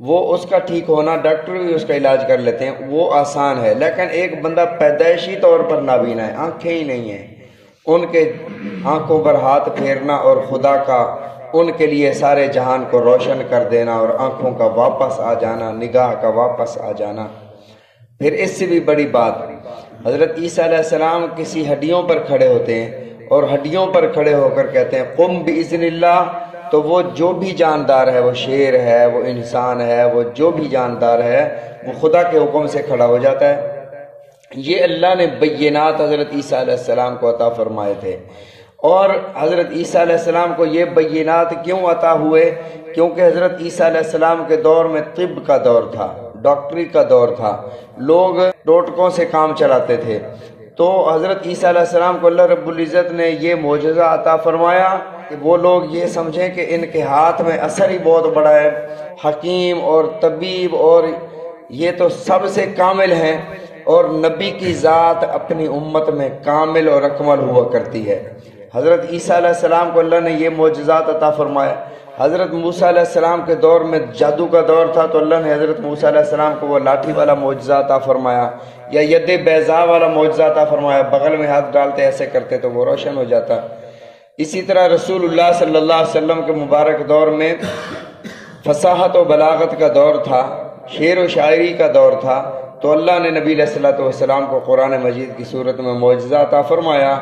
وہ اس کا ٹھیک ہونا، ڈاکٹر بھی اس کا علاج کر لیتے ہیں، وہ آسان ہے۔ لیکن ایک بندہ پیدائشی طور پر نابینا ہے، آنکھیں ہی نہیں ہیں، ان کے آنکھوں پر ہاتھ پھیرنا اور خدا کا ان کے لیے سارے جہان کو روشن کر دینا اور آنکھوں کا واپس آ جانا، نگاہ کا واپس آ جانا۔ پھر اس سے بھی بڑی بات، حضرت عیسیٰ علیہ السلام کسی ہڈیوں پر کھڑے ہوتے ہیں اور ہڈیوں پر کھڑے ہو کر کہتے ہیں قم بإذن اللہ، تو وہ جو بھی جاندار ہے، وہ شیر ہے، وہ انسان ہے، وہ جو بھی جاندار ہے، وہ خدا کے حکم سے کھڑا ہو جاتا ہے۔ یہ اللہ نے بینات حضرت عیسیٰ علیہ السلام کو عطا فرمائے تھے۔ اور حضرت عیسیٰ علیہ السلام کو یہ بینات کیوں عطا ہوئے؟ کیونکہ حضرت عیسیٰ علیہ السلام کے دور میں طب کا دور تھا، ڈاکٹری کا دور تھا، لوگ ٹوٹکوں سے کام چلاتے تھے۔ تو حضرت عیسیٰ علیہ السلام کو اللہ رب العزت نے یہ معجزہ عطا فرمایا کہ وہ لوگ یہ سمجھیں کہ ان کے ہاتھ میں اثر ہی بہت بڑا ہے، حکیم اور طبیب، اور یہ تو سب سے کامل ہیں، اور نبی کی ذات اپنی امت میں کامل اور اکمل ہوا کرتی ہے۔ حضرت عیسیٰ علیہ السلام کو اللہ نے یہ معجزات عطا فرمایا۔ حضرت موسیٰ علیہ السلام کے دور میں جادو کا دور تھا، تو اللہ نے حضرت موسیٰ علیہ السلام کو وہ لاٹھی والا معجزہ عطا فرمایا، یا ید بیضاء والا معجزہ عطا فرمایا، بغل میں ہاتھ ڈالتے ایسے کرتے تو وہ روشن ہو جاتا۔ اسی طرح رسول اللہ صلی اللہ علیہ وسلم کے مبارک دور میں فصاحت و بلاغت کا دور تھا، شعر و شاعری کا دور تھا، تو اللہ نے نبی علیہ الصلوۃ والسلام کو قرآن مجید کی صورت میں معجزہ عطا فرمایا،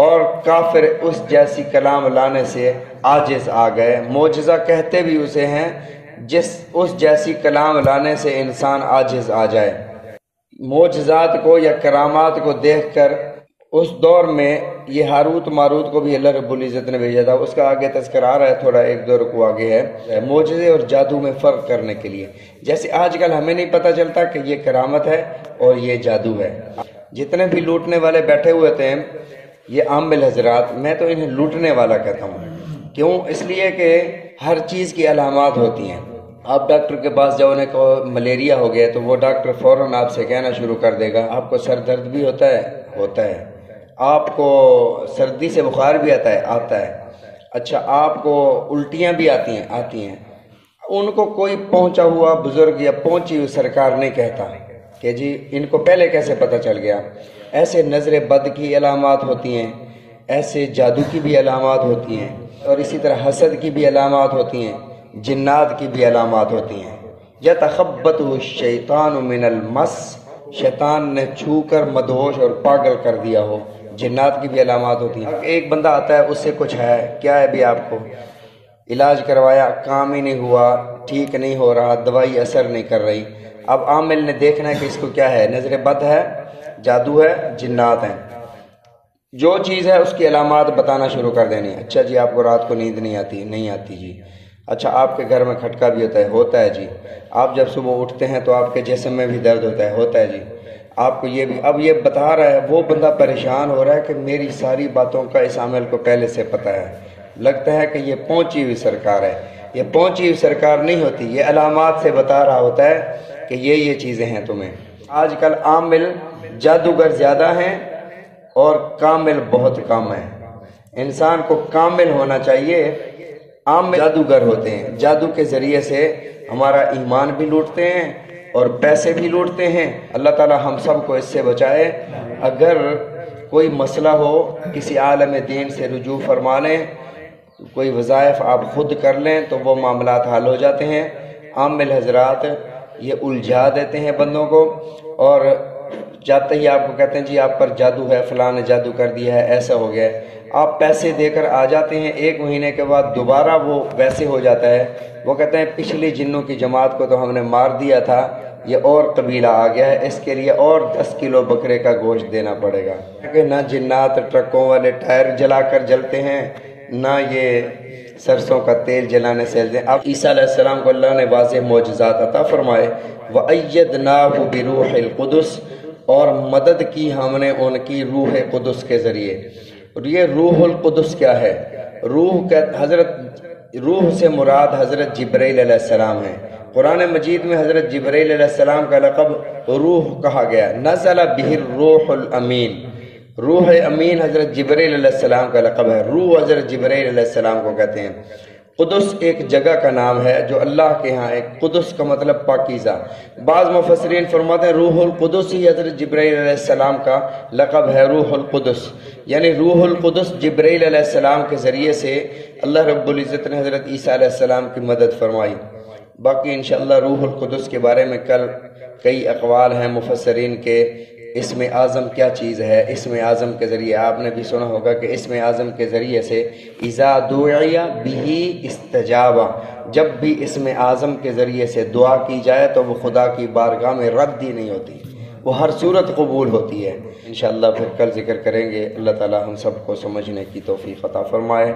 اور کافر اس جیسی کلام لانے سے عاجز آ گئے۔ معجزہ کہتے بھی اسے ہیں اس جیسی کلام لانے سے انسان عاجز آ جائے۔ معجزات کو یا کرامات کو دیکھ کر اس دور میں یہ ہاروت ماروت کو بھی اللہ رب العزت نے بھیجا تھا، اس کا آگے تذکر آ رہا ہے، تھوڑا ایک دو رکوع آگے ہے، معجزے اور جادو میں فرق کرنے کے لیے۔ جیسے آج کل ہمیں نہیں پتہ چلتا کہ یہ کرامت ہے اور یہ جادو ہے۔ جتنے بھی لوٹنے والے بیٹھے ہوئے تھے، یہ عامل حضرات، میں تو انہیں لوٹنے والا کہتا ہوں۔ کیوں؟ اس لیے کہ ہر چیز کی علامات ہوتی ہیں۔ آپ ڈاکٹر کے پاس جاؤ، انہیں کہو ملیریا ہو گیا، تو وہ ڈاکٹر فوراً آپ سے کہنا شروع کر دے گا آپ کو سر درد بھی ہوتا ہے، آپ کو سردی سے بخار بھی آتا ہے، اچھا آپ کو الٹیاں بھی آتی ہیں۔ ان کو کوئی پہنچا ہوا بزرگ یا پہنچی ہوئی سرکار نہیں کہتا کہ جی ان کو پہلے کیسے پتہ چل گیا۔ ایسے نظر بد کی علامات ہوتی ہیں، ایسے جادو کی بھی علامات ہوتی ہیں، اور اسی طرح حسد کی بھی علامات ہوتی ہیں، جنات کی بھی علامات ہوتی ہیں۔ یتخبطہ الشیطان من المس، شیطان نے چھو کر مدہوش اور پاگل کر دیا ہو، جنات کی بھی علامات ہوتی ہیں۔ ایک بندہ آتا ہے، اس سے کچھ ہے، کیا ہے بھی، آپ کو علاج کروایا، کام ہی نہیں ہوا، ٹھیک نہیں ہو رہا، دوائی اثر نہیں کر رہی، اب عامل نے دیکھنا ہے کہ اس کو کیا ہے، نظر بد ہے، جادو ہے، جنات ہیں۔ جو چیز ہے اس کی علامات بتانا شروع کر دینی۔ اچھا جی آپ کو رات کو نیند نہیں آتی جی، اچھا آپ کے گھر میں کھٹکا بھی ہوتا ہے جی، آپ جب صبح اٹھتے ہیں تو آپ کے جسم میں بھی درد ہوتا ہے جی، آپ کو یہ بھی، اب یہ بتا رہا ہے، وہ بندہ پریشان ہو رہا ہے کہ میری ساری باتوں کا اس عامل کو پہلے سے پتہ ہے، لگتا ہے کہ یہ پہنچی ہوئی سرکار ہے۔ یہ پہنچی ہوئی سرکار نہیں ہوتی، یہ علامات سے بتا رہا ہوتا ہے کہ یہ چیزیں ہیں تمہیں۔ آج کل عامل جادوگر زیادہ ہیں اور کامل بہت کم ہیں۔ انسان کو کامل ہونا چاہیے، عام جادوگر ہوتے ہیں، جادو کے ذریعے سے ہمارا ایمان بھی لوٹتے ہیں اور پیسے بھی لوٹتے ہیں۔ اللہ تعالی ہم سب کو اس سے بچائے۔ اگر کوئی مسئلہ ہو کسی عالم دین سے رجوع فرما لیں، کوئی وظائف آپ خود کر لیں تو وہ معاملات حل ہو جاتے ہیں۔ عامل حضرات یہ الجھا دیتے ہیں بندوں کو، اور جاتے ہی آپ کو کہتے ہیں جی آپ پر جادو ہے، فلاں نے جادو کر دیا ہے، ایسا ہو گیا ہے۔ آپ پیسے دے کر آ جاتے ہیں، 1 مہینے کے بعد دوبارہ وہ ویسے ہو جاتا ہے۔ وہ کہتے ہیں پچھلی جنوں کی جماعت کو تو ہم نے مار دیا تھا، یہ اور قبیلہ آ گیا ہے، اس کے لیے اور 10 کلو بکرے کا گوشت دینا پڑے گا۔ کہ نہ جنات ٹرکوں والے ٹائر جلا کر جلتے ہیں، نہ یہ سرسوں کا تیل جلانے سے جلتے ہیں۔ اب عیسیٰ علیہ السلام کو اللہ نے واضح معجزات عطا فرمائے۔ وَأَيَّدْنَاهُ بِرُوحِ الْقُدُسِ، اور مدد کی ہم نے ان کی روح قدس کے ذریعے۔ اور یہ روح القدس کیا ہے؟ روح سے مراد حضرت جبرائیل علیہ السلام ہے۔ قرآن مجید میں حضرت جبرائیل علیہ السلام کا لقب روح کہا گیا، نزل بہ الروح الامین۔ روح امین حضرت جبرائیل علیہ السلام کا لقب ہے، روح حضرت جبرائیل علیہ السلام کو کہتے ہیں۔ قدس ایک جگہ کا نام ہے جو اللہ کے ہاں ایک قدس کا مطلب پاکیزہ۔ بعض مفسرین فرماتے ہیں روح القدس ہی حضرت جبرائیل علیہ السلام کا لقب ہے، روح القدس، یعنی روح القدس جبرائیل علیہ السلام کے ذریعے سے اللہ رب العزت نے حضرت عیسیٰ علیہ السلام کی مدد فرمائی۔ باقی انشاءاللہ روح القدس کے بارے میں کل کئی اقوال ہیں مفسرین کے، اسم اعظم کیا چیز ہے۔ اسم اعظم کے ذریعے آپ نے بھی سنا ہوگا کہ اسم اعظم کے ذریعے سے اذا دعی بہ استجاب، جب بھی اسم اعظم کے ذریعے سے دعا کی جائے تو وہ خدا کی بارگاہ میں رد ہی نہیں ہوتی، وہ ہر صورت قبول ہوتی ہے۔ انشاءاللہ پھر کل ذکر کریں گے۔ اللہ تعالی ہم سب کو سمجھنے کی توفیق عطا فرمائے۔